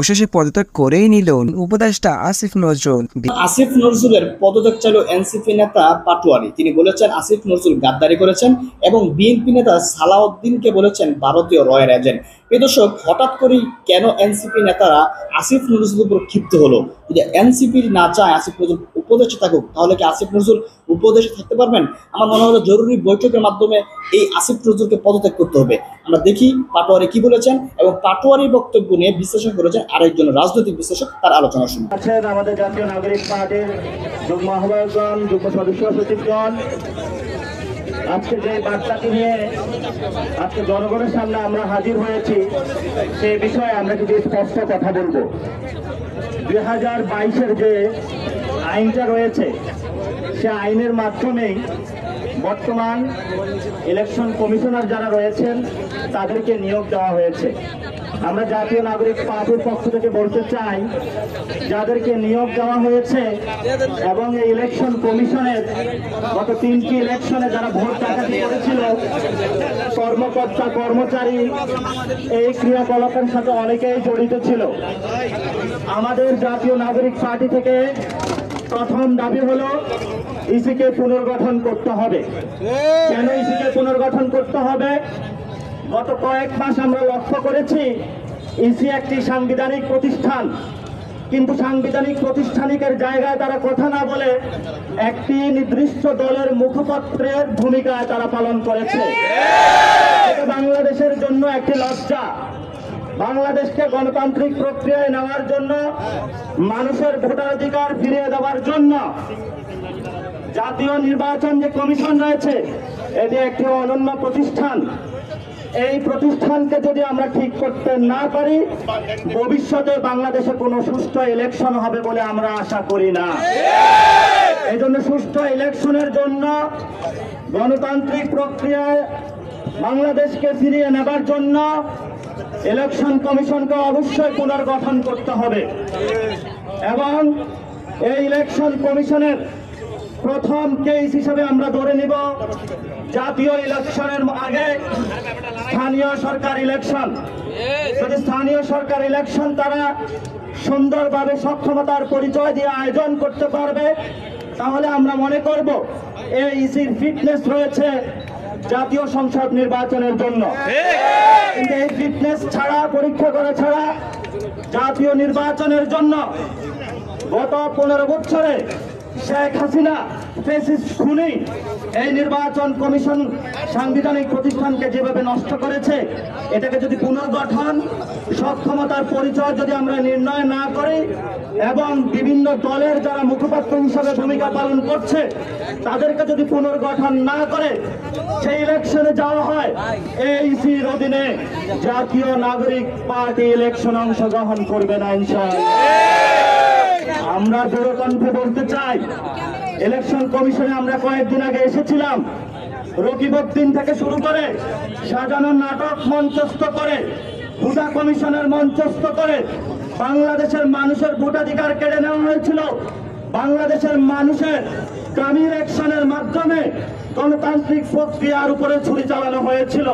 অবশেষে পদত্যাগ করেই নিল উপদেষ্টা আসিফ নজরুল। আসিফ নজরুলের পদত্যাগ চাইল এনসিপি নেতা পাটোয়ারি। তিনি বলেছেন আসিফ নজরুল গাদ্দারি করেছেন এবং বিএনপি নেতা সালাউদ্দিনকে বলেছেন ভারতীয় রয়্যাল এজেন্ট। প্রিয় দর্শক, হঠাৎ করেই কেন এনসিপি নেতারা আসিফ নজরুলের উপর ক্ষিপ্ত হলো? যদি এনসিপি না চায় আসিফ নজরুল উপদেষ্টা থাকুক, তাহলে কি আসিফ নজরুল উপদেষ্টা থাকতে পারবেন? আমার মনে হলো জরুরি বৈঠকের মাধ্যমে এই আসিফ নজরুলকে পদত্যাগ করতে হবে। আমরা দেখি পাটোয়ারি কি বলেছেন এবং পাটোয়ারির বক্তব্য নিয়ে বিশ্লেষণ করেছেন আরেকজন রাজনৈতিক বিশ্লেষক, তার আলোচনা শুনুন। আমাদের জাতীয় নাগরিক পার্টির যুগ্ম আহ্বায়কগণ, যুগ্ম সদস্য সচিবগণ, আজকে যে বার্তাটি নিয়ে আজকে জনগণের সামনে আমরা হাজির হয়েছি, সেই বিষয়ে আমরা কিছু স্পষ্ট কথা বলবো। 2022-এর যে আইনটা রয়েছে, সে আইনের মাধ্যমেই বর্তমান ইলেকশন কমিশনার যারা রয়েছেন তাদেরকে নিয়োগ দেওয়া হয়েছে। আমরা জাতীয় নাগরিক পার্টির পক্ষ থেকে বলতে চাই, যাদেরকে নিয়োগ দেওয়া হয়েছে এবং এই ইলেকশন কমিশনের গত 3টি ইলেকশনে যারা ভোট ডাকাতি করেছিল, কর্মকর্তা কর্মচারী এই ক্রিয়াকলাপের সাথে অনেকেই জড়িত ছিল। আমাদের জাতীয় নাগরিক পার্টি থেকে প্রথম দাবি হলো ইসিকে পুনর্গঠন করতে হবে। কেন ইসিকে পুনর্গঠন করতে হবে? গত কয়েক মাস আমরা লক্ষ্য করেছি ইসি একটি সাংবিধানিক প্রতিষ্ঠান, কিন্তু সাংবিধানিক প্রতিষ্ঠানিকের জায়গায় তারা কথা না বলে একটি নির্দিষ্ট দলের মুখপত্রের ভূমিকা তারা পালন করেছে। এটা বাংলাদেশের জন্য একটি লজ্জা। বাংলাদেশকে গণতান্ত্রিক প্রক্রিয়ায় নেওয়ার জন্য, মানুষের ভোটাধিকার ফিরিয়ে দেওয়ার জন্য জাতীয় নির্বাচন যে কমিশন রয়েছে, এটি একটি অনন্য প্রতিষ্ঠান। এই প্রতিষ্ঠানকে যদি আমরা ঠিক করতে না পারি, ভবিষ্যতে বাংলাদেশে কোনো সুষ্ঠু ইলেকশন হবে বলে আমরা আশা করি না। এই জন্য সুষ্ঠু ইলেকশনের জন্য, গণতান্ত্রিক প্রক্রিয়ায় বাংলাদেশকে ফিরিয়ে নেবার জন্য ইলেকশন কমিশনকে অবশ্যই পুনর্গঠন করতে হবে। এবং এই ইলেকশন কমিশনের প্রথম কেস হিসেবে আমরা ধরে নিব জাতীয় ইলেকশনের আগে স্থানীয় সরকার ইলেকশন। যদি স্থানীয় সরকার ইলেকশন তারা সুন্দরভাবে সক্ষমতার পরিচয় দিয়ে আয়োজন করতে পারবে, তাহলে আমরা মনে করব এই ইসির ফিটনেস রয়েছে জাতীয় সংসদ নির্বাচনের জন্য। কিন্তু এই ফিটনেস ছাড়া, পরীক্ষা করা ছাড়া জাতীয় নির্বাচনের জন্য গত 15 বছরে শেখ হাসিনা ফেসিস্ট খুনি এই নির্বাচন কমিশন সাংবিধানিক প্রতিষ্ঠানকে যেভাবে নষ্ট করেছে, এটাকে যদি পুনর্গঠন সক্ষমতার পরিচয় যদি আমরা নির্ণয় না করি এবং বিভিন্ন দলের যারা মুখপাত্র হিসাবে ভূমিকা পালন করছে তাদেরকে যদি পুনর্গঠন না করে সেই ইলেকশনে যাওয়া হয়, এইসির অধীনে জাতীয় নাগরিক পার্টি ইলেকশনে অংশগ্রহণ করবে না ইনশাআল্লাহ। আমরা দৃঢ়কণ্ঠে বলতে চাই, ইলেকশন কমিশনে আমরা কয়েকদিন আগে এসেছিলাম, রকিবউদ্দিন থেকে শুরু করে সাজানো নাটক মঞ্চস্থ করে, হুদা কমিশনের মঞ্চস্থ করে বাংলাদেশের মানুষের ভোটাধিকার কেড়ে নেওয়া হয়েছিল। বাংলাদেশের মানুষের গ্রামীণ অ্যাকশনের মাধ্যমে গণতান্ত্রিক প্রক্রিয়ার উপরে ছুরি চালানো হয়েছিল।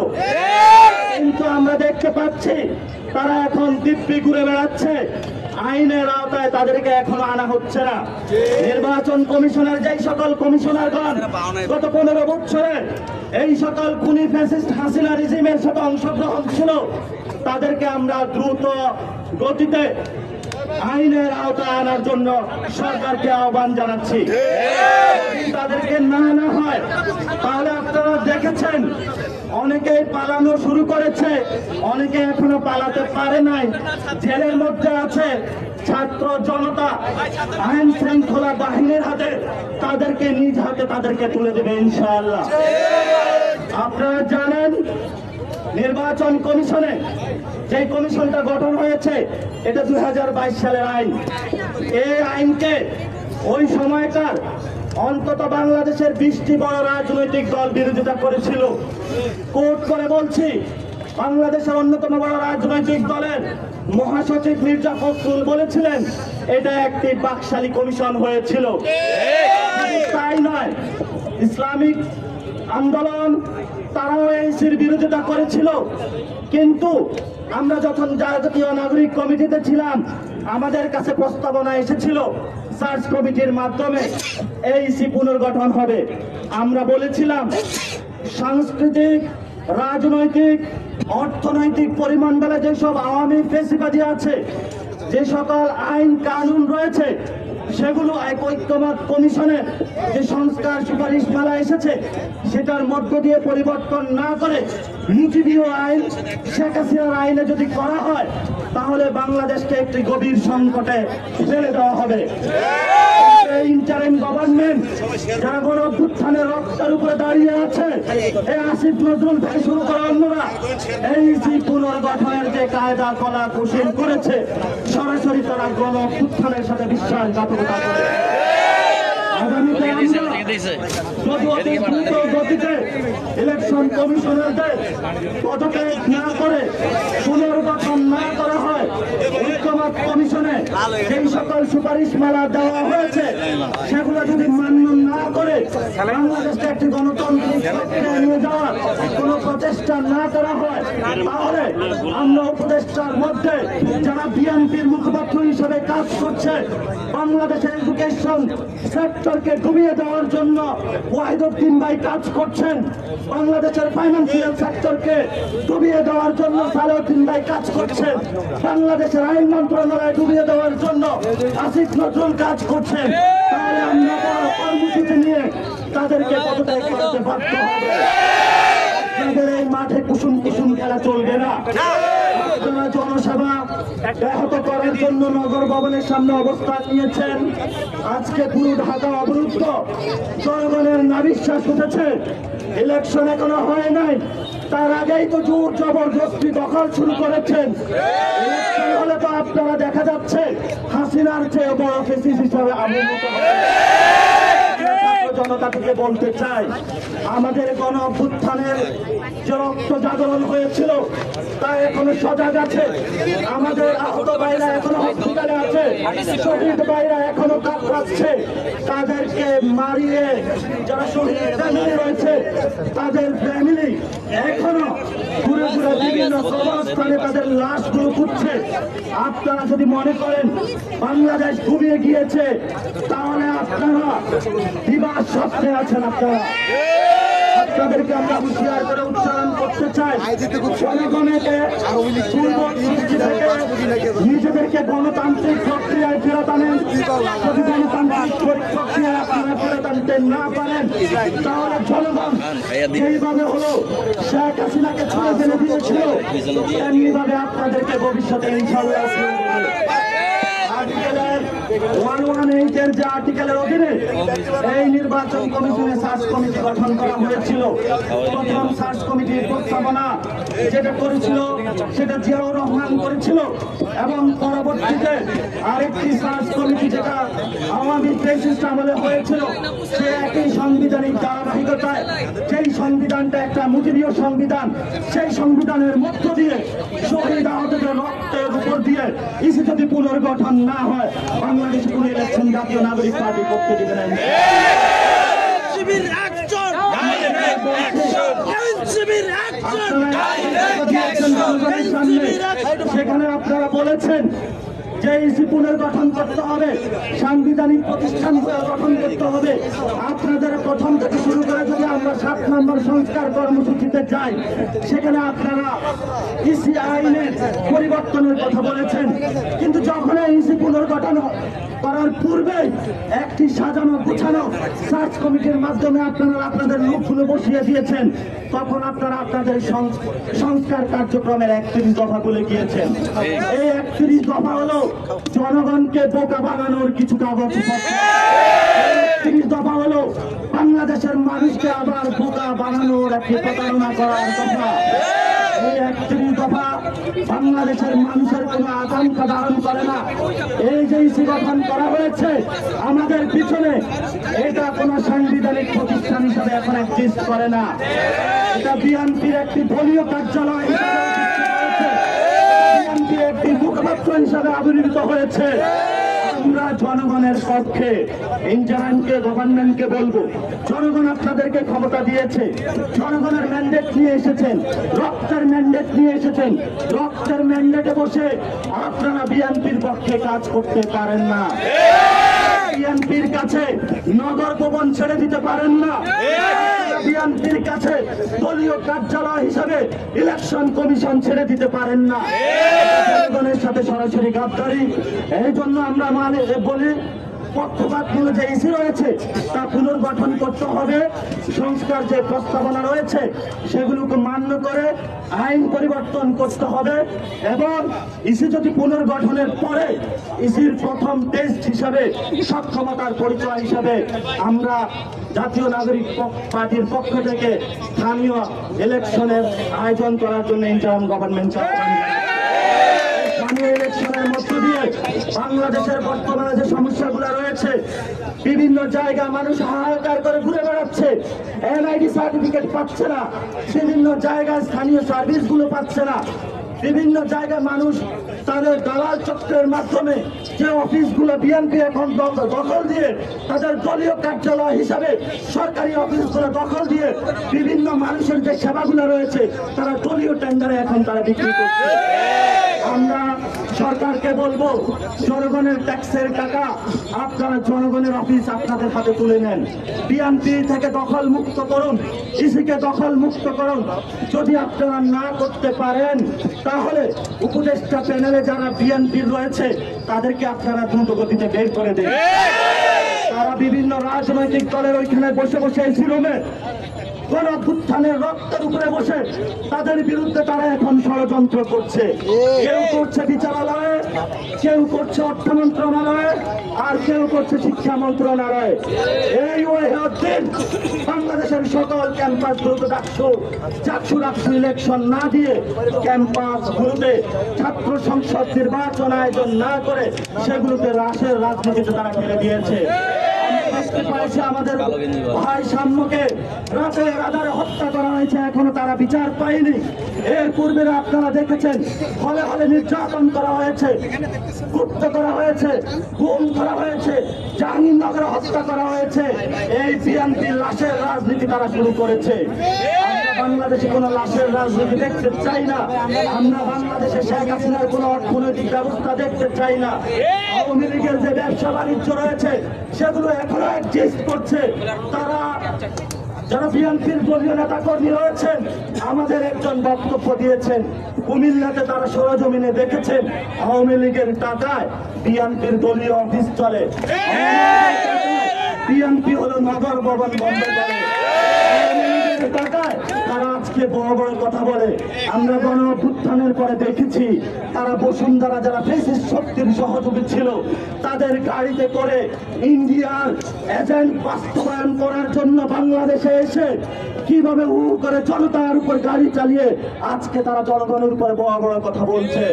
কিন্তু আমরা দেখতে পাচ্ছি তারা এখন দিব্যি ঘুরে বেড়াচ্ছে, আইনের আওতায় তাদেরকে এখনো আনা হচ্ছে না। নির্বাচন কমিশনের যেই সকল কমিশনারগণ গত 15 বছরে এই সকল খুনি ফ্যাসিস্ট হাসিনা রিজিমের সাথে অংশগ্রহণ ছিল, তাদেরকে আমরা দ্রুত গতিতে আইনের আওতায় আনার জন্য সরকারকে আহ্বান জানাচ্ছি। তাদেরকে না আনা হয় তাহলে আপনারা দেখেছেন অনেকেই পালানো শুরু করেছে, অনেকে এখনো পালাতে পারে নাই, জেলের মধ্যে আছে। ছাত্র জনতা আইন শৃঙ্খলা বাহিনীর হাতে তাদেরকে নিজ হাতে তাদেরকে তুলে দেবে ইনশাআল্লাহ। আপনারা জানেন নির্বাচন কমিশনে যে কমিশনটা গঠন হয়েছে এটা 2022 সালের আইন। এই আইনকে ওই সময়কার অন্তত বাংলাদেশের 20টি বড় রাজনৈতিক দল বিরোধিতা করেছিল। কোর্ট করে বলছি, বাংলাদেশের অন্যতম বড় রাজনৈতিক দলের মহাসচিব মির্জা ফখরুল বলেছিলেন এটা একটি বাকশালী কমিশন হয়েছিল। তাই নয়, ইসলামিক আন্দোলন তারাও এইসির বিরোধিতা করেছিল, কিন্তু আমরা যখন জাতীয় নাগরিক কমিটিতে ছিলাম, আমাদের কাছে প্রস্তাবনা এসেছিল সার্চ কমিটির মাধ্যমে এইসি পুনর্গঠন হবে। আমরা বলেছিলাম সাংস্কৃতিক, রাজনৈতিক, অর্থনৈতিক পরিমণ্ডলে যেসব আওয়ামী ফেসিবাদী আছে, যে সকল আইন কানুন রয়েছে, সেগুলো এক ঐক্যমত কমিশনের যে সংস্কার সুপারিশমালা এসেছে সেটার মধ্য দিয়ে পরিবর্তন না করে মুজিবীয় আইন, শেখ হাসিনার আইনে যদি করা হয় তাহলে বাংলাদেশকে একটি গভীর সংকটে ফেলে দেওয়া হবে। ইন্টারিম গভর্নমেন্ট যারা গণ অভ্যুত্থানের রক্তের উপরে দাঁড়িয়ে আছে, এই আসিফ নজরুল থেকে শুরু করে অন্যরা এই যে পুনর্গঠনের যে কায়দা কলা কৌশল করেছে, সরাসরি তারা গণ অভ্যুত্থানের সাথে বিশ্বাসঘাতকতা করে। আগামীতে গতিতে ইলেকশন কমিশনারদের পদত্যাগ না করে পুনর্গঠন না করা হয়, ঐক্যমত কমিশনে যেই সকল সুপারিশমালা দেওয়া হয়েছে সেগুলো যদি মান্য না করে বাংলাদেশকে একটি গণতান্ত্রিক প্রক্রিয়ায় নিয়ে যাওয়ার কোন প্রচেষ্টা না করা হয়, তাহলে আমরা উপদেষ্টার মধ্যে যারা বিএনপির মুখপাত্র হিসেবে কাজ করছে, বাংলাদেশের এডুকেশন সেক্টরকে ডুবিয়ে দেওয়ার জন্য ওয়াহিদুদ্দিন ভাই কাজ করছেন, বাংলাদেশের ফাইন্যান্সিয়াল সেক্টরকে ডুবিয়ে দেওয়ার জন্য সালাউদ্দিন ভাই কাজ করছেন, বাংলাদেশের আইন মন্ত্রণালয় ডুবিয়ে দেওয়ার জন্য আসিফ নজরুল কাজ করছেন, তাহলে আমরা কর্মসূচি নিয়ে তাদেরকে পদত্যাগ করতে বাধ্য হবে। আপনাদের এই মাঠে কুসুম কুসুম খেলা চলবে না। আপনারা জনসভা ব্যাহত করার জন্য নগর ভবনের সামনে অবস্থান নিয়েছেন। আজকে পুরো ঢাকা অবরুদ্ধ, জনগণের নাবিশ্বাস উঠেছে। ইলেকশন এখনো হয় নাই, তার আগেই তো জোর জবরদস্তি দখল শুরু করেছেন। ইলেকশন হলে তো আপনারা দেখা যাচ্ছে হাসিনার চেয়ে বড় ফেসিস হিসাবে আবির্ভূত হবে। জনতা থেকে বলতে চাই, আমাদের গণ অভ্যুত্থানের যে রক্ত জাগরণ হয়েছিল তা এখনো সজাগ আছে। আমাদের আহত ভাইরা এখনো হসপিটালে আছে, শহীদ ভাইরা এখনো কাতরাচ্ছে। তাদেরকে মারিয়ে যারা শহীদ ফ্যামিলি রয়েছে, তাদের ফ্যামিলি এখনো ঘুরে ঘুরে বিভিন্ন কবরস্থানে তাদের লাশগুলো খুঁজছে। আপনারা যদি মনে করেন বাংলাদেশ ঘুমিয়ে গিয়েছে, তাহলে আপনারা বিবাহ স্বপ্নে আছেন। আপনাদেরকে আমরা হুঁশিয়ার করে উচ্চারণ করতে চাই, জনগণকে নিজেদেরকে গণতান্ত্রিক প্রক্রিয়ায় ফেরত আনেন। যদি গণতান্ত্রিক প্রক্রিয়ায় আপনারা ফেরত আনতে না পারেন, তাহলে জনগণ সেইভাবে হলো শেখ হাসিনাকে ছুড়ে ফেলে দিয়েছিল, এমনি ভাবে আপনাদেরকে ভবিষ্যতে ইনশাআল্লাহ যে আর্টিকেলের অধীনে এই নির্বাচন কমিশনে সার্চ কমিটি গঠন করা হয়েছিল। প্রথম সার্চ কমিটির প্রস্তাবনা যেটা করেছিল সেটা জিয়াউর রহমান করেছিল, এবং পরবর্তীতে আরেকটি সার্চ কমিটি যেটা আওয়ামী ফ্যাসিস্ট আমলে হয়েছিল, সে একই সাংবিধানিক ধারাবাহিকতায় যেই সংবিধানটা একটা মুজিবীয় সংবিধান, সেই সংবিধানের মধ্য দিয়ে শহীদ আহতদের রক্তের উপর দিয়ে ইসি যদি পুনর্গঠন না হয়, বাংলাদেশ কোনো ইলেকশন জাতীয় নাগরিক পার্টি করতে দিবে না। সেখানে আপনারা বলেছেন যে ইসি পুনর্গঠন করতে হবে, সাংবিধানিক প্রতিষ্ঠান গঠন করতে হবে। আপনাদের প্রথম থেকে শুরু করে যদি আমরা 7 নম্বর সংস্কার কর্মসূচিতে যাই, সেখানে আপনারা ইসি আইনের পরিবর্তনের কথা বলেছেন, কিন্তু যখন ইসি পুনর্গঠন করার পূর্বে একটি সাজানো গুছানো সার্চ কমিটির মাধ্যমে আপনারা আপনাদের লোকগুলো বসিয়ে দিয়েছেন, তখন আপনারা আপনাদের সংস্কার কার্যক্রমের 31 দফা বলে গিয়েছেন। এই 31 দফা হলো জনগণকে বোকা বানানোর কিছু কাগজপত্র। 31 দফা হলো বাংলাদেশের মানুষকে আবার বোকা বানানোর একটি প্রতারণা করার কথা। এই 31 দফা বাংলাদেশের মানুষের কোনো আকাঙ্ক্ষা ধারণ করে না। এই যে ইসি গঠন করা হয়েছে আমাদের পিছনে, এটা কোনো সাংবিধানিক প্রতিষ্ঠান হিসাবে এখন এক্সিস্ট করে না। এটা বিএনপির একটি দলীয় কার্যালয় হিসাবে বিএনপি একটি মুখপাত্র হিসাবে আবির্ভূত হয়েছে। আমরা জনগণের পক্ষে। ইন্টারিমকে গভর্নমেন্টকে বলবো, জনগণ আপনাদেরকে ক্ষমতা দিয়েছে, জনগণের ম্যান্ডেট নিয়ে এসেছেন, রক্তের ম্যান্ডেট নিয়ে এসেছেন। রক্তের ম্যান্ডেটে বসে আপনারা বিএনপির পক্ষে কাজ করতে পারেন না। বিএনপির কাছে নগর ভবন ছেড়ে দিতে পারেন না। বিএনপির কাছে দলীয় কার্যালয় হিসাবে ইলেকশন কমিশন ছেড়ে দিতে পারেন না। জনগণের সাথে সরাসরি গাদ্দারি। এই জন্য আমরা বলি, পক্ষপাতমূলক যে ইস্যু রয়েছে তা পুনর্গঠন করতে হবে। সংস্কার যে প্রস্তাবনা রয়েছে সেগুলোকে মান্য করে আইন পরিবর্তন করতে হবে এবং ইস্যু যদি পুনর্গঠনের পরে ইসির প্রথম টেস্ট হিসাবে সক্ষমতার পরিচয় হিসাবে আমরা জাতীয় নাগরিক পার্টির পক্ষ থেকে স্থানীয় ইলেকশনের আয়োজন করার জন্য ইন্টারিম গভর্নমেন্ট স্থানীয় ইলেকশনের মধ্য দিয়ে বাংলাদেশের বর্তমানে যে সমস্যাগুলো রয়েছে, বিভিন্ন জায়গায় মানুষ হাহাকার করে ঘুরে বেড়াচ্ছে, এনআইডি সার্টিফিকেট পাচ্ছে না, বিভিন্ন জায়গায় স্থানীয় সার্ভিসগুলো পাচ্ছে না, বিভিন্ন জায়গায় মানুষ তাদের দালাল চক্রের মাধ্যমে যে অফিসগুলো বিএনপি এখন দখল দিয়ে তাদের দলীয় কার্যালয় হিসাবে সরকারি অফিসগুলো দখল দিয়ে বিভিন্ন মানুষের যে সেবাগুলো রয়েছে তারা দলীয় টেন্ডারে এখন তারা বিক্রি করছে। আমরা সরকারকে বলবো, জনগণের ট্যাক্সের টাকা আপনারা জনগণের অফিস আপনাদের হাতে তুলে নেন, বিএনপি থেকে দখল মুক্ত করুন, ইসিকে দখল মুক্ত করুন। যদি আপনারা না করতে পারেন তাহলে উপদেষ্টা প্যানেলে যারা বিএনপির রয়েছে তাদেরকে আপনারা দ্রুত গতিতে বের করে দেন। তারা বিভিন্ন রাজনৈতিক দলের ওইখানে বসে বসে এসি রুমে গণঅভ্যুত্থানের রক্তের উপরে বসে তাদের বিরুদ্ধে তারা এখন ষড়যন্ত্র করছে। কেউ করছে বিচারালয়ে, কেউ করছে অর্থ মন্ত্রণালয়ে, আর কেউ করছে শিক্ষা মন্ত্রণালয়ে। এই ওয়াহিউদ্দিন বাংলাদেশের সকল ক্যাম্পাস গুলোতে ডাকসু ইলেকশন না দিয়ে ক্যাম্পাস গুলোতে ছাত্র সংসদ নির্বাচন আয়োজন না করে সেগুলোতে রাশের রাজনীতিতে তারা ফেলে দিয়েছে। আমাদের ভাই সাম্যকে রাতের আধারে হত্যা করা হয়েছে, এখনো তারা বিচার পায়নি। এর পূর্বে আপনারা দেখেছেন হলে হলে নির্যাতন করা হয়েছে, গুপ্ত করা হয়েছে, গুম করা হয়েছে, জাহাঙ্গীরনগরে হত্যা করা হয়েছে। এই বিএনপির লাশের রাজনীতি তারা শুরু করেছে। বাংলাদেশে কোন লাশের রাজনীতি দেখতে চাই না। আমরা বাংলাদেশে শেখ হাসিনার কোন অর্থনৈতিক ব্যবস্থা দেখতে চাই না। আওয়ামী লীগের যে ব্যবসা বাণিজ্য রয়েছে সেগুলো এখনো এক্সিস্ট করছে। তারা যারা বিএনপির দলীয় নেতা কর্মী রয়েছেন আমাদের একজন বক্তব্য দিয়েছেন, কুমিল্লাতে তারা সরজমিনে দেখেছেন আওয়ামী লীগের টাকায় বিএনপির দলীয় অফিস চলে। বিএনপি হলো নগর ভবন বন্ধ করে, তারা আজকে বড় বড় কথা বলে। আমরা গণঅভ্যুত্থানের পরে দেখেছি তারা বসুন্ধরা যারা ফ্যাসিস্ট শক্তির সহযোগী ছিল তাদের গাড়িতে করে ইন্ডিয়ার এজেন্ট বাস্তবায়ন করার জন্য বাংলাদেশে এসে কিভাবে করে জনতার উপর গাড়ি চালিয়ে আজকে তারা জনগণের উপরে বড় বড় কথা বলছে।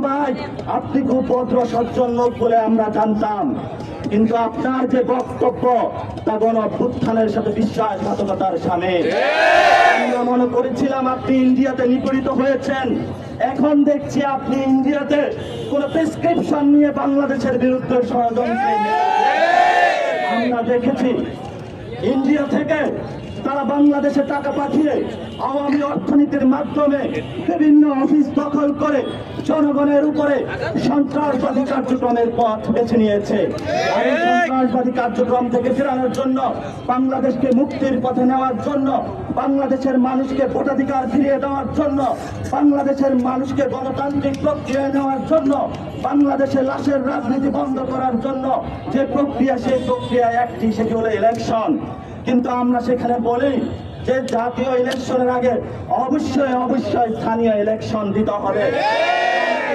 ভাই, আপনি খুব ভদ্র সজ্জন লোক বলে আমরা জানতাম, কিন্তু আপনার যে বক্তব্য তা গণঅভ্যুত্থানের সাথে বিশ্বাসঘাতকতার সামিল। আমরা মনে করেছিলাম আপনি ইন্ডিয়াতে নিপীড়িত হয়েছেন, এখন দেখছি আপনি ইন্ডিয়াতে কোন প্রেসক্রিপশন নিয়ে বাংলাদেশের বিরুদ্ধে ষড়যন্ত্র। আমরা দেখেছি ইন্ডিয়া থেকে তারা বাংলাদেশে টাকা পাঠিয়ে আওয়ামী অর্থনীতির মাধ্যমে বিভিন্ন অফিস দখল করে জনগণের উপরে সন্ত্রাসবাদী কার্যক্রমের পথ বেছে নিয়েছে। আর এই সন্ত্রাসবাদী কার্যক্রম থেকে ফেরানোর জন্য, বাংলাদেশকে মুক্তির পথে নেওয়ার জন্য, বাংলাদেশের মানুষকে ভোটাধিকার ফিরিয়ে দেওয়ার জন্য, বাংলাদেশের মানুষকে গণতান্ত্রিক প্রক্রিয়ায় নেওয়ার জন্য, বাংলাদেশের লাশের রাজনীতি বন্ধ করার জন্য যে প্রক্রিয়া, সেই প্রক্রিয়ায় একটি, সেটি হলো ইলেকশন। কিন্তু আমরা সেখানে বলি যে জাতীয় ইলেকশনের আগে অবশ্যই স্থানীয় ইলেকশন দিতে হবে।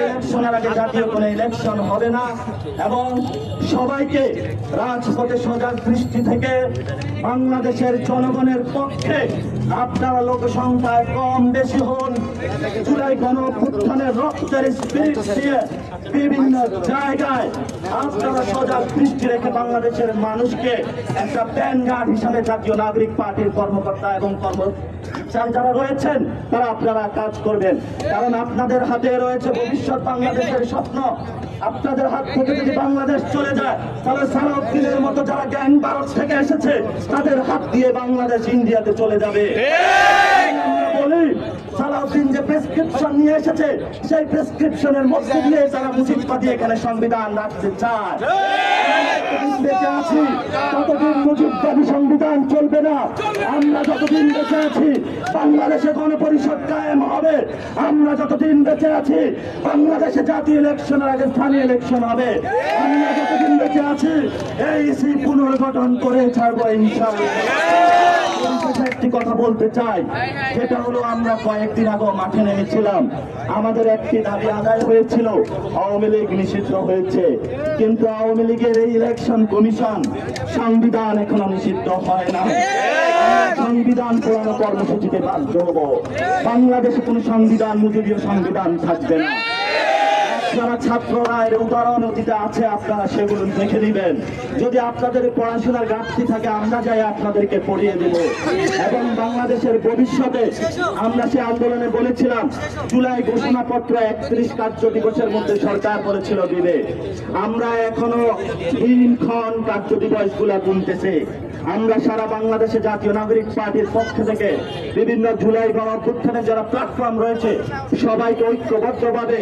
ইলেকশনের আগে জাতীয় কোনো ইলেকশন হবে না এবং সবাইকে রাজপথে সজাগ দৃষ্টি থেকে বাংলাদেশের জনগণের পক্ষে আপনারা লোক সংখ্যায় কম বেশি হন, জুলাই গণঅভ্যুত্থানের রক্তের স্পিরিট দিয়ে বিভিন্ন জায়গায় আপনারা সজাগ দৃষ্টি রেখে বাংলাদেশের মানুষকে একটা প্যান গার্ড হিসাবে জাতীয় নাগরিক পার্টির কর্মকর্তা এবং বাচ্চায় যারা রয়েছেন তারা আপনারা কাজ করবেন, কারণ আপনাদের হাতে রয়েছে ভবিষ্যৎ বাংলাদেশের স্বপ্ন। আপনাদের হাত থেকে যদি বাংলাদেশ চলে যায় তাহলে সালাউদ্দিনের মতো যারা গ্যাং ভারত থেকে এসেছে তাদের হাত দিয়ে বাংলাদেশ ইন্ডিয়াতে চলে যাবে। আমরা বলি সালাউদ্দিন যে প্রেসক্রিপশন নিয়ে এসেছে সেই প্রেসক্রিপশনের মধ্যে দিয়ে তারা মুজিববাদী এখানে সংবিধান রাখতে চায়। বেঁচে আছি ততদিন মুজিববাদী সংবিধান চলবে না। আমরা যতদিন বেঁচে আছি বাংলাদেশে গণপরিষদ কায়েম হবে। আমরা যতদিন বেঁচে আছি বাংলাদেশে জাতীয় ইলেকশনের আগে স্থানীয় ইলেকশন হবে। আমরা যতদিন বেঁচে আছি এই পুনর্গঠন করে ছাড়বো ইনশাআল্লাহ। একটি কথা বলতে চাই, সেটা হলো আমরা কয়েকদিন আগে মাঠে নেমেছিলাম, আমাদের একটি দাবি আদায় হয়েছিল, আওয়ামী লীগ নিষিদ্ধ হয়েছে, কিন্তু আওয়ামী লীগের এই ইলেকশন কমিশন সংবিধান এখনো নিষিদ্ধ হয় না। সংবিধান পুরানো কর্মসূচিতে বাধ্য হব। বাংলাদেশে কোন সংবিধান মুজিবীয় সংবিধান থাকবে না। যারা ছাত্ররা এর উদাহরণ অতীতে আছে আপনারা সেগুলো দেখে দিবেন। যদি আপনাদের পড়াশোনার ঘাটতি থাকে আমরা যাই আপনাদেরকে পড়িয়ে দেব। এবং বাংলাদেশের ভবিষ্যতে আমরা সে আন্দোলনে বলেছিলাম জুলাই ঘোষণাপত্র 31 কার্য দিবসের মধ্যে সরকার বলেছিল দিবে। আমরা এখনো দিনক্ষণ কার্য দিবস গুলা গুনতেছে। আমরা সারা বাংলাদেশে জাতীয় নাগরিক পার্টির পক্ষ থেকে বিভিন্ন জুলাই গণঅভ্যুত্থানে যারা প্ল্যাটফর্ম রয়েছে সবাইকে ঐক্যবদ্ধভাবে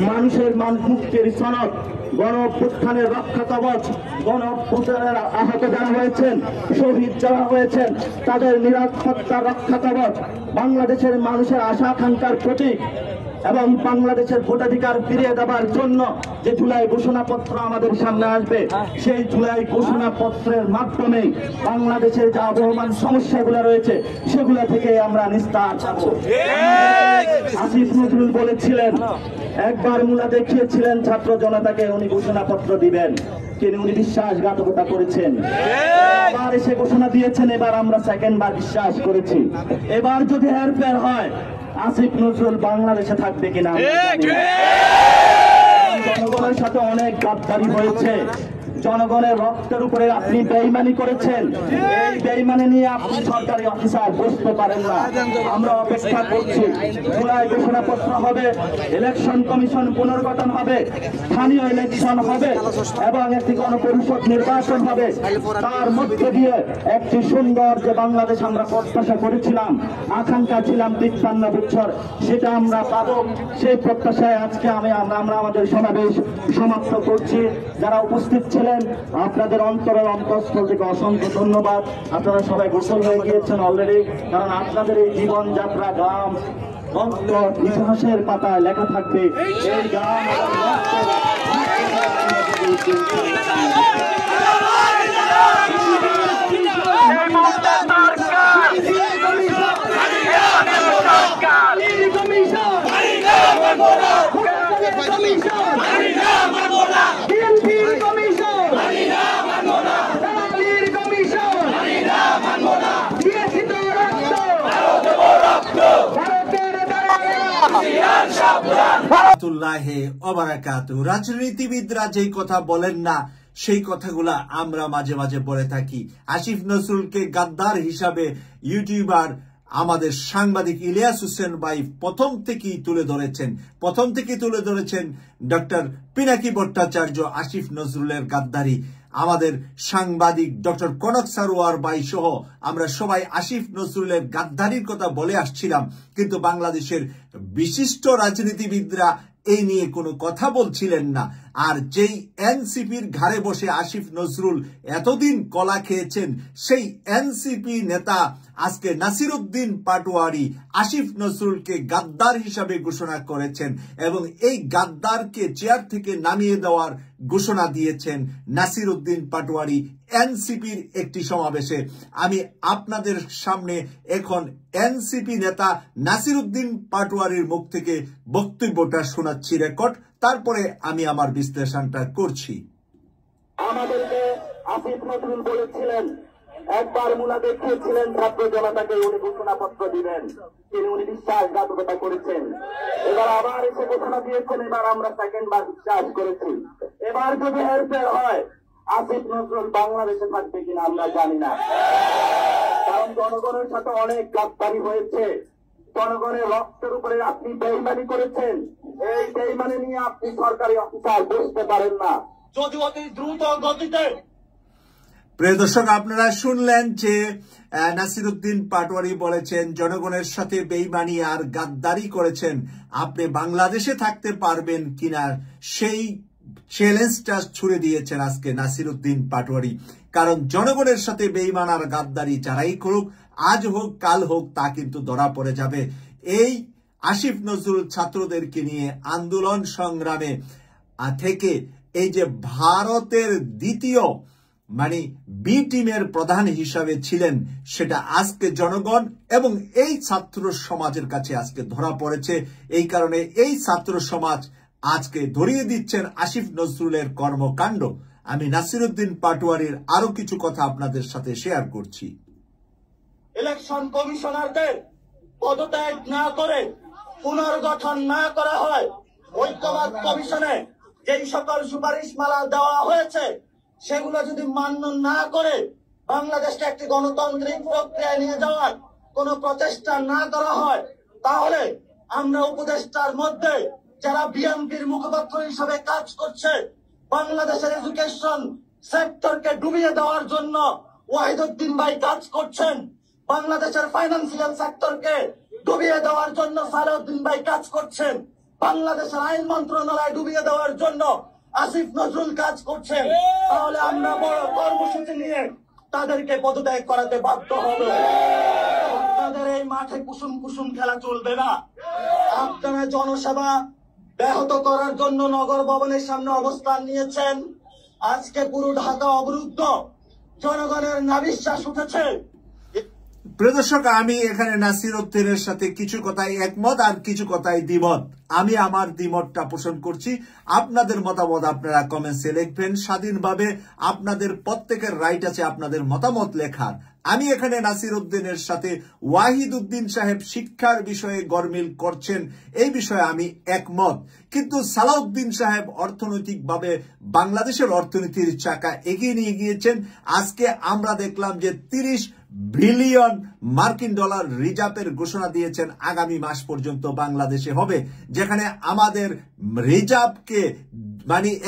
মানুষের মুক্তির সনদ, গণঅভ্যুত্থানের রক্ষা কবচ, গণঅভ্যুত্থানের আহত যারা হয়েছেন, শহীদ যারা হয়েছেন তাদের নিরাপত্তার রক্ষা কবচ, বাংলাদেশের মানুষের আশা আকাঙ্ক্ষার প্রতীক এবং বাংলাদেশের ভোটাধিকার ফিরিয়ে দেওয়ার জন্য যে জুলাই ঘোষণাপত্র আমাদের সামনে আসবে সেই জুলাই ঘোষণাপত্রের মাধ্যমে বাংলাদেশের যে আবহমান সমস্যাগুলো রয়েছে সেগুলো থেকে আমরা নিস্তার পাবো। আসিফ নজরুল বলেছিলেন, একবার মুলা দেখিয়েছিলেন ছাত্র জনতাকে উনি ঘোষণাপত্র দিবেন, কিন্তু উনি বিশ্বাসঘাতকতা করেছেন। এবার এসে ঘোষণা দিয়েছেন, এবার আমরা সেকেন্ড বার বিশ্বাস করেছি। এবার যদি হেরফের হয় আসিফ নজরুল বাংলাদেশে থাকবে কিনা। জনগণের সাথে অনেক গাদ্দারি হয়েছে, জনগণের রক্তের উপরে আপনি বেইমানি করেছেন। এই বেইমানি নিয়ে আপনি সরকারি অফিসার বসতে পারেন না। আমরা অপেক্ষা করছি, জুলাই ঘোষণাপত্র হবে, ইলেকশন কমিশন পুনর্গঠন হবে, স্থানীয় ইলেকশন হবে এবং একটি গণপরিষদ নির্বাচন হবে। তার মধ্যে দিয়ে একটি সুন্দর যে বাংলাদেশ আমরা প্রত্যাশা করেছিলাম, আকাঙ্ক্ষা ছিলাম 53 বছর, সেটা আমরা পাবো। সেই প্রত্যাশায় আজকে আমরা আমাদের সমাবেশ সমাপ্ত করছি। যারা উপস্থিত ছিলেন আপনাদের অন্তরের অন্তঃস্থল থেকে অসংখ্য ধন্যবাদ। আপনারা সবাই গোসল হয়ে গিয়েছেন অলরেডি, কারণ আপনাদের এই জীবনযাত্রা গ্রাম ইতিহাসের পাতায় লেখা থাকবে। এই গ্রাম রাজনীতিবিদরা যেই কথা বলেন না সেই কথাগুলা আমরা মাঝে মাঝে বলে থাকি। আসিফ নজরুলকে গাদ্দার হিসাবে ইউটিউবার আমাদের সাংবাদিক ইলিয়াস হোসেন ভাই প্রথম থেকেই তুলে ধরেছেন ডক্টর পিনাকি ভট্টাচার্য আসিফ নজরুলের গাদ্দারি। আমাদের সাংবাদিক ডক্টর কনক সারোয়ার ভাই সহ আমরা সবাই আসিফ নজরুলের গাদ্দারির কথা বলে আসছিলাম, কিন্তু বাংলাদেশের বিশিষ্ট রাজনীতিবিদরা এই নিয়ে কোনো কথা বলছিলেন না। আর যেই এনসিপির ঘাড়ে বসে আসিফ নজরুল এতদিন কলা খেয়েছেন, সেই এনসিপি নেতা আজকে নাসিরউদ্দিন পাটোয়ারি আসিফ নজরুলকে গাদ্দার হিসাবে ঘোষণা করেছেন এবং এই গাদ্দারকে চেয়ার থেকে নামিয়ে দেওয়ার ঘোষণা দিয়েছেন নাসিরউদ্দিন পাটোয়ারি এনসিপির একটি সমাবেশে। আমি আপনাদের সামনে এখন এনসিপি নেতা নাসিরউদ্দিন পাটোয়ারির মুখ থেকে বক্তব্যটা শোনাচ্ছি রেকর্ড, তারপরে আমি আমার বিশ্লেষণটা করছি। আমাদেরকে আসিফ নজরুল বলেছিলেন, একবার মুলা দেখিয়েছিলেন ছাত্র জনতাকে উনি ঘোষণাপত্র দিবেন, তিনি উনি বিশ্বাসঘাতকতা করেছেন। এবার আবার এসে ঘোষণা দিয়েছেন, এবার আমরা সেকেন্ড বার বিশ্বাস করেছি। এবার যদি হেরফের হয় আসিফ নজরুল বাংলাদেশে থাকবে কিনা আমরা জানি না। কারণ জনগণের সাথে অনেক গাদ্দারি হয়েছে। জনগণের রক্তের উপরে আপনি বেইমানি করেছেন। এই বেইমানি নিয়ে আপনি সরকারি অফিসার বুঝতে পারেন না। যদি অতি দ্রুত গতিতে প্রিয় দর্শক, আপনারা শুনলেন যে নাসিরউদ্দিন পাটোয়ারি বলেছেন জনগণের সাথে বেইমানি আর গাদ্দারি করেছেন, আপনি বাংলাদেশে থাকতে পারবেন কিনা সেই চ্যালেঞ্জটা ছুড়ে দিয়েছেন আজকে নাসিরউদ্দিন পাটোয়ারি। কারণ জনগণের সাথে বেইমান আর গাদ্দারি যারাই করুক, আজ হোক কাল হোক, তা কিন্তু ধরা পড়ে যাবে। এই আসিফ নজরুল ছাত্রদেরকে নিয়ে আন্দোলন সংগ্রামে থেকে এই যে ভারতের দ্বিতীয় বি টিমের প্রধান হিসাবে ছিলেন, সেটা আজকে জনগণ এবং এই ছাত্র সমাজের কাছে আজকে ধরা পড়েছে। এই কারণে এই ছাত্র সমাজ আজকে ধরিয়ে দিচ্ছেন আসিফ নজরুলের কর্মকাণ্ড। আমি নাসিরউদ্দিন পাটোয়ারির আরো কিছু কথা আপনাদের সাথে শেয়ার করছি। ইলেকশন কমিশনারদের পদত্যাগ না করে পুনর্গঠন না করা হয়, ঐক্যবাদ কমিশনে যেই সকল সুপারিশমালা দেওয়া হয়েছে সেগুলো যদি মান্য না করে বাংলাদেশকে একটি গণতান্ত্রিক প্রক্রিয়ায় নিয়ে যাওয়ার কোন প্রচেষ্টা না করা হয়, তাহলে আমরা উপদেষ্টার মধ্যে যারা বিএনপির মুখপাত্র হিসেবে কাজ করছে, বাংলাদেশের এডুকেশন সেক্টরকে ডুবিয়ে দেওয়ার জন্য ওয়াহিদুদ্দিন ভাই কাজ করছেন, বাংলাদেশের ফাইন্যান্সিয়াল সেক্টরকে ডুবিয়ে দেওয়ার জন্য সালাউদ্দিন ভাই কাজ করছেন, বাংলাদেশের আইন মন্ত্রণালয় ডুবিয়ে দেওয়ার জন্য আসিফ নজরুল কাজ করছেন, তাহলে আমরা বড় কর্মসূচি নিয়ে তাদেরকে পদত্যাগ করাতে বাধ্য হব। আপনাদের এই মাঠে কুসুম কুসুম খেলা চলবে না। আপনারা জনসেবা ব্যাহত করার জন্য নগর ভবনের সামনে অবস্থান নিয়েছেন। আজকে পুরো ঢাকা অবরুদ্ধ, জনগণের নাভিশ্বাস উঠেছে। প্রিয় দর্শক, আমি এখানে নাসিরউদ্দিনের সাথে কিছু কথাই একমত আর কিছু কথাই দ্বিমত। আমি আমার দ্বিমতটা পোষণ করছি, আপনাদের মতামত আপনারা কমেন্টসে লিখবেন স্বাধীনভাবে। আপনাদের প্রত্যেকের রাইট আছে আপনাদের মতামত লেখার। আমি এখানে নাসিরউদ্দিনের সাথে ওয়াহিদউদ্দিন সাহেব শিক্ষার বিষয়ে গরমিল করছেন, এই বিষয়ে আমি একমত। কিন্তু সালাউদ্দিন সাহেব অর্থনৈতিকভাবে বাংলাদেশের অর্থনীতির চাকা এগিয়ে নিয়ে গিয়েছেন। আজকে আমরা দেখলাম যে 30 বিলিয়ন মার্কিন ডলার রিজার্ভের ঘোষণা দিয়েছেন আগামী মাস পর্যন্ত বাংলাদেশে হবে, যেখানে আমাদের রিজার্ভকে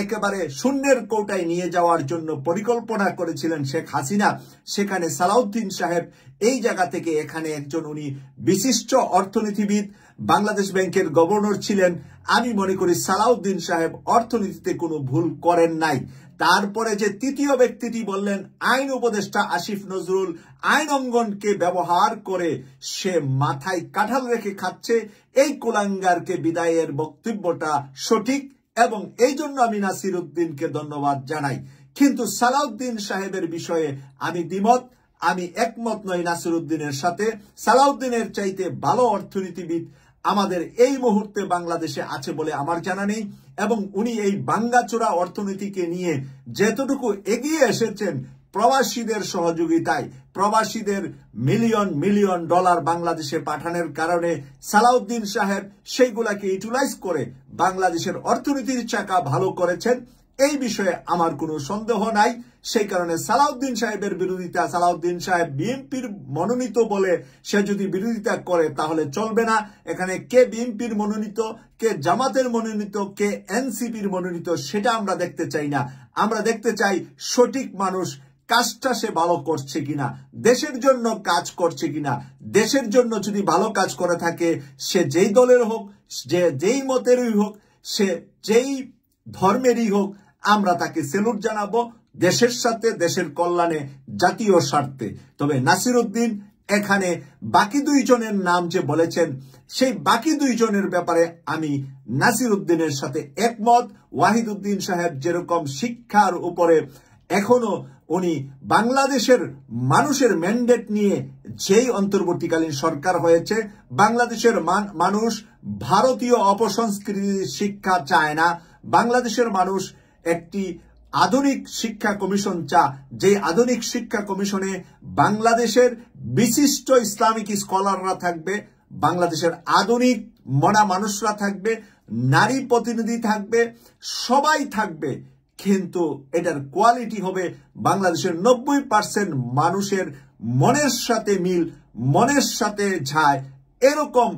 একেবারে শূন্যের কোটায় নিয়ে যাওয়ার জন্য পরিকল্পনা করেছিলেন শেখ হাসিনা। সেখানে সালাউদ্দিন সাহেব এই জায়গা থেকে এখানে একজন উনি বিশিষ্ট অর্থনীতিবিদ, বাংলাদেশ ব্যাংকের গভর্নর ছিলেন। আমি মনে করি সালাউদ্দিন সাহেব অর্থনীতিতে কোনো ভুল করেন নাই। তারপরে যে তৃতীয় ব্যক্তিটি বললেন আইন উপদেষ্টা আসিফ নজরুল, আইন অঙ্গনকে ব্যবহার করে সে মাথায় কাঁঠাল রেখে খাচ্ছে, এই কুলাঙ্গারকে বিদায়ের বক্তব্যটা সঠিক এবং এই জন্য আমি নাসিরউদ্দিনকে ধন্যবাদ জানাই। কিন্তু সালাউদ্দিন সাহেবের বিষয়ে আমি দ্বিমত, আমি একমত নই নাসিরউদ্দিনের সাথে। সালাউদ্দিনের চাইতে ভালো অর্থনীতিবিদ আমাদের এই মুহূর্তে বাংলাদেশে আছে বলে আমার জানা নেই, এবং উনি এই ভাঙ্গাচোরা অর্থনীতিকে নিয়ে যেতটুকু এগিয়ে এসেছেন প্রবাসীদের সহযোগিতায়, প্রবাসীদের মিলিয়ন মিলিয়ন ডলার বাংলাদেশে পাঠানোর কারণে সালাউদ্দিন সাহেব সেইগুলাকে ইউটিলাইজ করে বাংলাদেশের অর্থনীতির চাকা ভালো করেছেন, এই বিষয়ে আমার কোনো সন্দেহ নাই। সেই কারণে সালাউদ্দিন সাহেবের বিরোধিতা, সালাউদ্দিন সাহেব বিএনপির মনোনীত বলে সে যদি বিরোধিতা করে তাহলে চলবে না। এখানে কে বিএনপির মনোনীত, কে জামাতের মনোনীত, কে এনসিপির মনোনীত, সেটা আমরা দেখতে চাই না। আমরা দেখতে চাই সঠিক মানুষ কাজটা সে ভালো করছে কিনা, দেশের জন্য কাজ করছে কিনা। দেশের জন্য যদি ভালো কাজ করে থাকে, সে যেই দলের হোক, যেই মতেরই হোক, সে যেই ধর্মেরই হোক, আমরা তাকে সেলুট জানাবো দেশের সাথে, দেশের কল্যাণে, জাতীয় স্বার্থে। তবে নাসিরউদ্দিন এখানে বাকি দুইজনের নাম যে বলেছেন, সেই বাকি দুইজনের ব্যাপারে আমি নাসিরউদ্দিনের সাথে একমত। ওয়াহিদউদ্দিন সাহেব যেরকম শিক্ষার উপরে এখনো উনি বাংলাদেশের মানুষের ম্যান্ডেট নিয়ে যেই অন্তর্বর্তীকালীন সরকার হয়েছে, বাংলাদেশের মানুষ ভারতীয় অপসংস্কৃতির শিক্ষা চায় না। বাংলাদেশের মানুষ একটি আধুনিক শিক্ষা কমিশন যে আধুনিক শিক্ষা কমিশনে বাংলাদেশের বিশিষ্ট ইসলামিক স্কলাররা থাকবে, বাংলাদেশের আধুনিক মনা মানুষরা থাকবে, নারী প্রতিনিধি থাকবে, সবাই থাকবে, কিন্তু এটার কোয়ালিটি হবে বাংলাদেশের 90% মানুষের মনের সাথে মিল, মনের সাথে যায় এরকম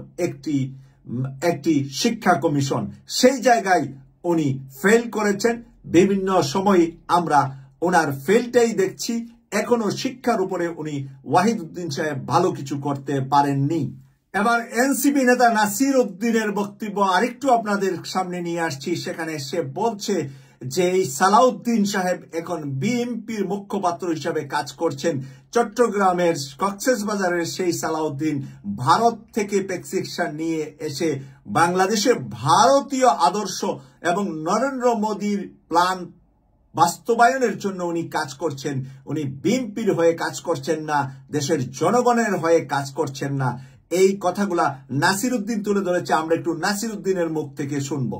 একটি শিক্ষা কমিশন, সেই জায়গায় উনি ফেল করেছেন। বিভিন্ন সময় আমরা ওনার ফেলটাই দেখছি। এখনো শিক্ষার উপরে উনি ওয়াহিদউদ্দিন সাহেব ভালো কিছু করতে পারেননি। এবার এনসিপি নেতা নাসির উদ্দিনের বক্তব্য আরেকটু আপনাদের সামনে নিয়ে আসছি। সেখানে সে বলছে যে এই সালাউদ্দিন সাহেব এখন বিএনপির মুখপাত্র হিসাবে কাজ করছেন। চট্টগ্রামের কক্সবাজারের সেই সালাউদ্দিন ভারত থেকে প্রেসক্রিপশন নিয়ে এসে বাংলাদেশে ভারতীয় আদর্শ এবং নরেন্দ্র মোদীর প্ল্যান বাস্তবায়নের জন্য উনি কাজ করছেন। উনি বিএনপির হয়ে কাজ করছেন না, দেশের জনগণের হয়ে কাজ করছেন না। এই কথাগুলা নাসির উদ্দিন তুলে ধরেছে। আমরা একটু নাসির উদ্দিনের মুখ থেকে শুনবো।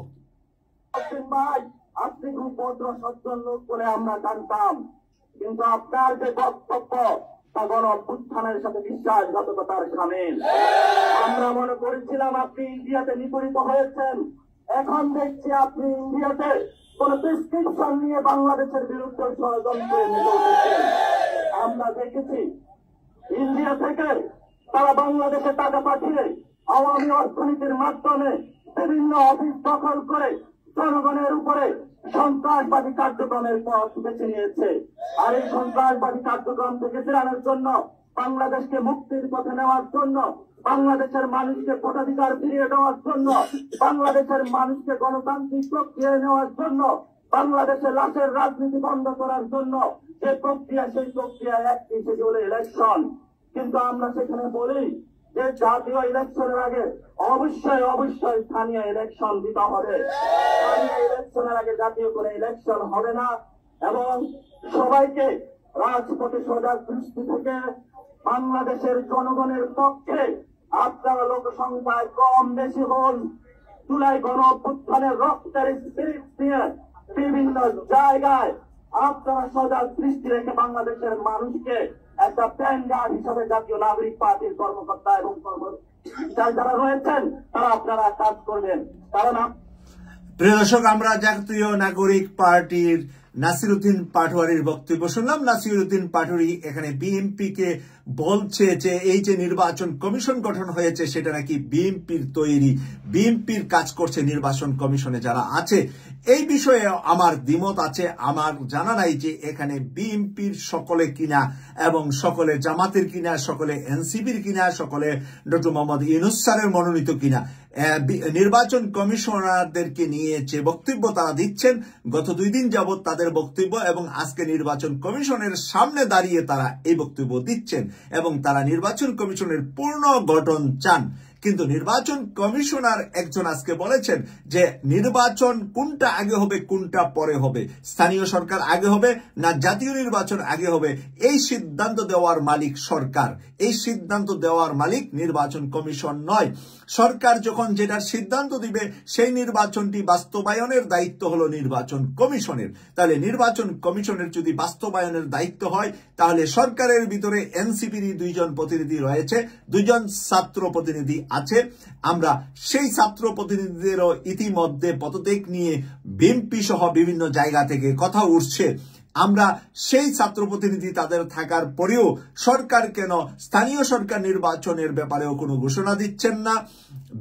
আপনি খুব ভদ্র সজ্জন লোক বলে আমরা জানতাম, কিন্তু আপনার যে বক্তব্য তা গণ-অভ্যুত্থানের সাথে বিশ্বাসঘাতকতার সামিল। আমরা মনে করেছিলাম আপনি ইন্ডিয়াতে নিপীড়িত হয়েছেন, এখন দেখছি আপনি ইন্ডিয়াতে কোন প্রেসক্রিপশন নিয়ে বাংলাদেশের বিরুদ্ধে ষড়যন্ত্রে মেতে উঠেছেন। আমরা দেখেছি ইন্ডিয়া থেকে তারা বাংলাদেশে টাকা পাঠিয়ে আওয়ামী অর্থনীতির মাধ্যমে বিভিন্ন অফিস দখল করে জনগণের উপরে সন্ত্রাসবাদী কার্যক্রমের পথ বেছে নিয়েছে। আর এই সন্ত্রাসবাদী কার্যক্রম থেকে ফেরানোর জন্য, বাংলাদেশকে মুক্তির পথে নেওয়ার জন্য, বাংলাদেশের মানুষকে ভোটাধিকার ফিরিয়ে দেওয়ার জন্য, বাংলাদেশের মানুষকে গণতান্ত্রিক প্রক্রিয়ায় নেওয়ার জন্য, বাংলাদেশের লাশের রাজনীতি বন্ধ করার জন্য যে প্রক্রিয়া, সেই প্রক্রিয়ায় একটি শিডিউল ইলেকশন। কিন্তু আমরা সেখানে বলি যে জাতীয় ইলেকশনের আগে অবশ্যই স্থানীয় ইলেকশন দিতে হবে। স্থানীয় ইলেকশনের আগে জাতীয় কোনো ইলেকশন হবে না। এবং সবাইকে রাজপথে সজাগ দৃষ্টি থেকে বাংলাদেশের জনগণের পক্ষে আপনারা লোক সংখ্যায় কম বেশি হন, জুলাই গণ-অভ্যুত্থানের রক্তের স্পিরিট নিয়ে বিভিন্ন জায়গায় আপনারা সজাগ দৃষ্টি রেখে বাংলাদেশের মানুষকে একটা প্যান্ডার হিসাবে জাতীয় নাগরিক পার্টির কর্মকর্তা এবং যারা রয়েছেন তারা আপনারা কাজ করবেন। কারণ প্রিয় দর্শক, আমরা জাতীয় নাগরিক পার্টির নাসির উদ্দিন পাটোয়ারির বক্তব্য শুনলাম। নাসির উদ্দিন পাটোয়ারি এখানে বিএনপি কে বলছে যে এই যে নির্বাচন কমিশন গঠন হয়েছে সেটা নাকি বিএনপির তৈরি, বিএনপির কাজ করছে নির্বাচন কমিশনে যারা আছে। এই বিষয়ে আমার দ্বিমত আছে। আমার জানা নাই যে এখানে বিএনপির সকলে কিনা এবং সকলে জামাতের কিনা, সকলে এনসিপির কিনা, সকলে ডক্টর মোহাম্মদ ইউনূস স্যারের মনোনীত কিনা। নির্বাচন কমিশনারদেরকে নিয়ে যে বক্তব্য তারা দিচ্ছেন, গত 2 দিন যাবৎ তাদের বক্তব্য এবং আজকে নির্বাচন কমিশনের সামনে দাঁড়িয়ে তারা এই বক্তব্য দিচ্ছেন এবং তারা নির্বাচন কমিশনের পূর্ণ গঠন চান। কিন্তু নির্বাচন কমিশনার একজন আজকে বলেছেন যে নির্বাচন কোনটা আগে হবে কোনটা পরে হবে, স্থানীয় সরকার আগে হবে না জাতীয় নির্বাচন আগে হবে, এই সিদ্ধান্ত দেওয়ার মালিক সরকার। এই সিদ্ধান্ত দেওয়ার মালিক নির্বাচন কমিশন নয়। সরকার যখন যেটার সিদ্ধান্ত দিবে সেই নির্বাচনটি বাস্তবায়নের দায়িত্ব হলো নির্বাচন কমিশনের। তাহলে নির্বাচন কমিশনের যদি বাস্তবায়নের দায়িত্ব হয় তাহলে সরকারের ভিতরে এনসিপির 2 জন প্রতিনিধি রয়েছে, 2 জন ছাত্র প্রতিনিধি আছে। আমরা সেই ছাত্র প্রতিনিধিদেরও ইতিমধ্যে পদত্যাগ নিয়ে বিএনপি সহ বিভিন্ন জায়গা থেকে কথা উঠছে। আমরা সেই ছাত্র প্রতিনিধি তাদের থাকার পরেও সরকার কেন স্থানীয় সরকার নির্বাচনের ব্যাপারেও কোনো ঘোষণা দিচ্ছেন না,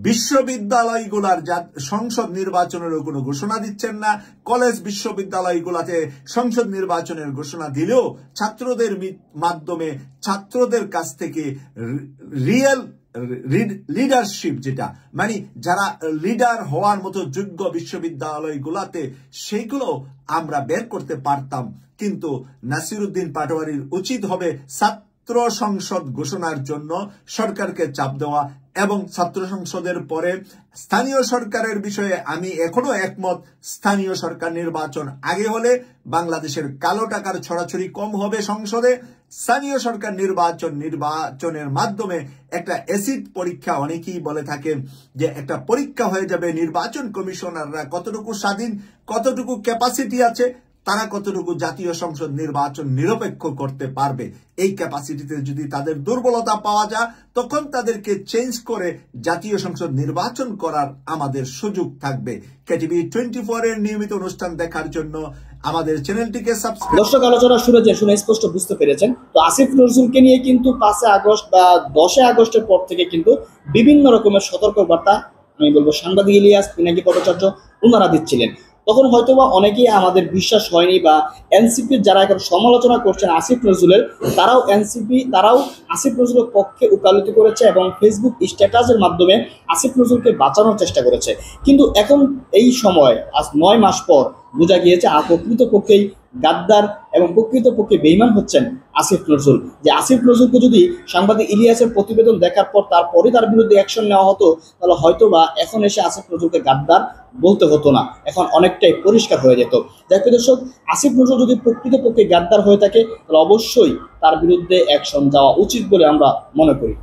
বিশ্ববিদ্যালয়গুলার সংসদ নির্বাচনেরও কোনো ঘোষণা দিচ্ছেন না, কলেজ বিশ্ববিদ্যালয়গুলাতে সংসদ নির্বাচনের ঘোষণা দিলেও ছাত্রদের মাধ্যমে ছাত্রদের কাছ থেকে রিয়েল লিডারশিপ, যেটা মানে যারা লিডার হওয়ার মতো যোগ্য বিশ্ববিদ্যালয়গুলাতে, সেইগুলো আমরা বের করতে পারতাম। কিন্তু নাসির উদ্দিন পাটোয়ারির উচিত হবে ছাত্র সংসদ ঘোষণার জন্য সরকারকে চাপ দেওয়া এবং ছাত্র সংসদের পরে স্থানীয় সরকারের বিষয়ে আমি এখনো একমত। স্থানীয় সরকার নির্বাচন আগে হলে বাংলাদেশের কালো টাকার ছড়াছড়ি কম হবে সংসদে। স্থানীয় সরকার নির্বাচনের মাধ্যমে একটা অ্যাসিড পরীক্ষা, অনেকেই বলে থাকে যে একটা পরীক্ষা হয়ে যাবে নির্বাচন কমিশনাররা কতটুকু স্বাধীন, কতটুকু ক্যাপাসিটি আছে, তারা কতটুকু জাতীয় সংসদ নির্বাচন নিরপেক্ষ করতে পারবে। এই ক্যাপাসিটিতে যদি তাদের দুর্বলতা পাওয়া যায়, তখন তাদেরকে চেঞ্জ করে জাতীয় সংসদ নির্বাচন করার আমাদের সুযোগ থাকবে। কেটিভি 24 এর নিয়মিত অনুষ্ঠান দেখার জন্য আমাদের চ্যানেলটিকে সাবস্ক্রাইব। দর্শক, আলোচনা শুনে স্পষ্ট বুঝতে পেরেছেন। তো আসিফ নজরুলকে নিয়ে কিন্তু 5 আগস্ট বা 10 আগস্টের পর থেকে কিন্তু বিভিন্ন রকমের সতর্কবার্তা, আমি বলবো সাংবাদিক ইলিয়াস, পিনাকি ভট্টাচার্য ওনারা দিচ্ছিলেন। তখন হয়তোবা অনেকেই আমাদের বিশ্বাস হয়নি, বা এনসিপির যারা এখন সমালোচনা করছেন আসিফ নজরুলের, তারাও আসিফ নজরুলের পক্ষে উকালতি করেছে এবং ফেসবুক স্ট্যাটাসের মাধ্যমে আসিফ নজরুলকে বাঁচানোর চেষ্টা করেছে। কিন্তু এখন এই সময় আজ 9 মাস পর বোঝা গিয়েছে প্রকৃতপক্ষেই গাদ্দার এবং প্রকৃতপক্ষে বেঈমান হচ্ছেন আসিফ নজরুল। যে আসিফ নজরুলকে যদি সাংবাদিক ইলিয়াসের প্রতিবেদন দেখার পর তারপরে তার বিরুদ্ধে অ্যাকশন নেওয়া হতো, তাহলে হয়তো বা এখন এসে আসিফ নজরুলকে গাদ্দার বলতে হতো না, এখন অনেকটাই পরিষ্কার হয়ে যেত। দেখো দর্শক, আসিফ নজরুল যদি প্রকৃতপক্ষে গাদ্দার হয়ে থাকে, তাহলে অবশ্যই তার বিরুদ্ধে অ্যাকশন যাওয়া উচিত বলে আমরা মনে করি।